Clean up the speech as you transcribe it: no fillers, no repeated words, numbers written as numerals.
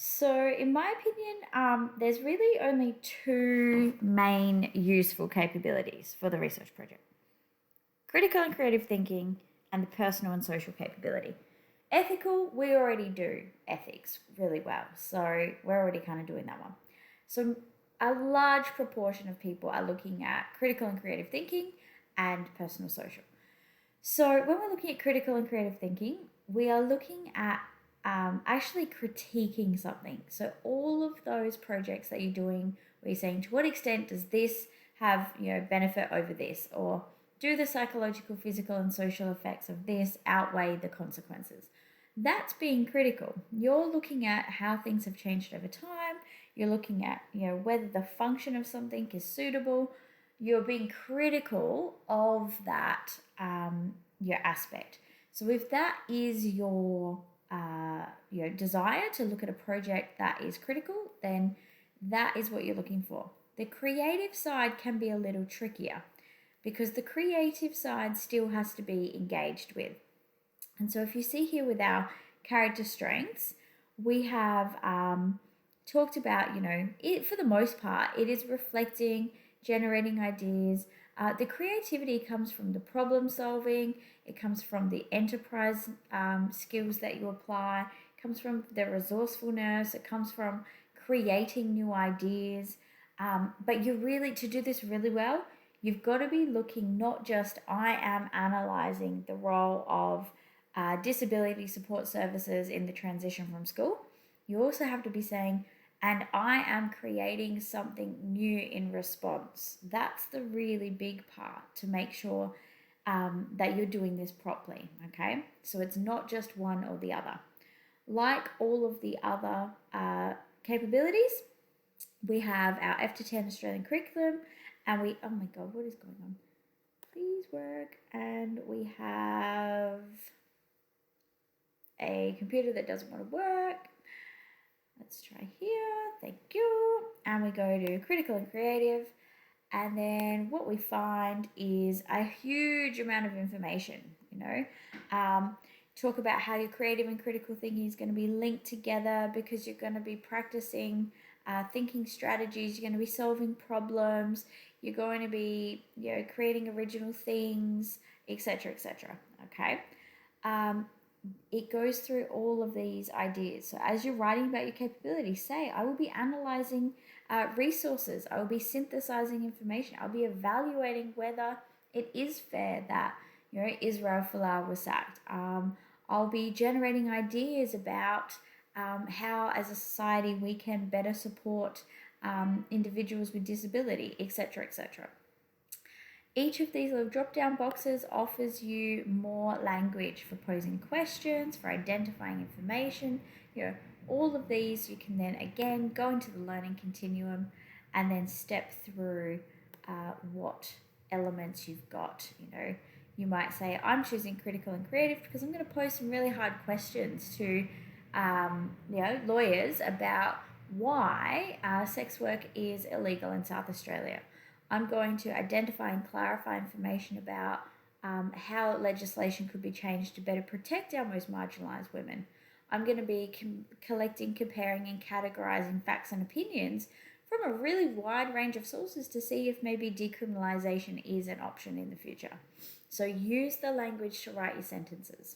So, in my opinion, there's really only two main useful capabilities for the research project: critical and creative thinking, and the personal and social capability. Ethical, we already do ethics really well, so we're already kind of doing that one. So, a large proportion of people are looking at critical and creative thinking and personal social. So, when we're looking at critical and creative thinking, we are looking at actually critiquing something. So, all of those projects that you're doing, where you're saying, to what extent does this have benefit over this, or do the psychological, physical, and social effects of this outweigh the consequences? That's being critical. You're looking at how things have changed over time. You're looking at whether the function of something is suitable. You're being critical of that your aspect. So if that is your desire to look at a project that is critical, then that is what you're looking for. The creative side can be a little trickier because the creative side still has to be engaged with. And so if you see here with our character strengths, we have talked about, for the most part, it is reflecting, generating ideas. The creativity comes from the problem solving, it comes from the enterprise skills that you apply, it comes from the resourcefulness, it comes from creating new ideas. But you really, to do this really well, you've got to be looking not just, I am analyzing the role of disability support services in the transition from school. You also have to be saying, and I am creating something new in response. That's the really big part to make sure that you're doing this properly, okay? So it's not just one or the other. Like all of the other capabilities, we have our F to 10 Australian curriculum, and oh my God, what is going on? Please work. And we have a computer that doesn't want to work. Let's try here. Thank you. And we go to critical and creative. And then what we find is a huge amount of information, talk about how your creative and critical thinking is going to be linked together because you're going to be practicing thinking strategies, you're going to be solving problems, you're going to be creating original things, etc., etc. Okay. It goes through all of these ideas. So as you're writing about your capabilities, say, I will be analyzing resources, I will be synthesizing information, I'll be evaluating whether it is fair that Israel Folau was sacked. I'll be generating ideas about how as a society we can better support individuals with disability, etc., etc. Each of these little drop-down boxes offers you more language for posing questions, for identifying information. All of these you can then again go into the learning continuum and then step through what elements you've got. You might say, I'm choosing critical and creative because I'm going to pose some really hard questions to lawyers about why sex work is illegal in South Australia. I'm going to identify and clarify information about how legislation could be changed to better protect our most marginalised women. I'm going to be collecting, comparing and categorising facts and opinions from a really wide range of sources to see if maybe decriminalisation is an option in the future. So use the language to write your sentences.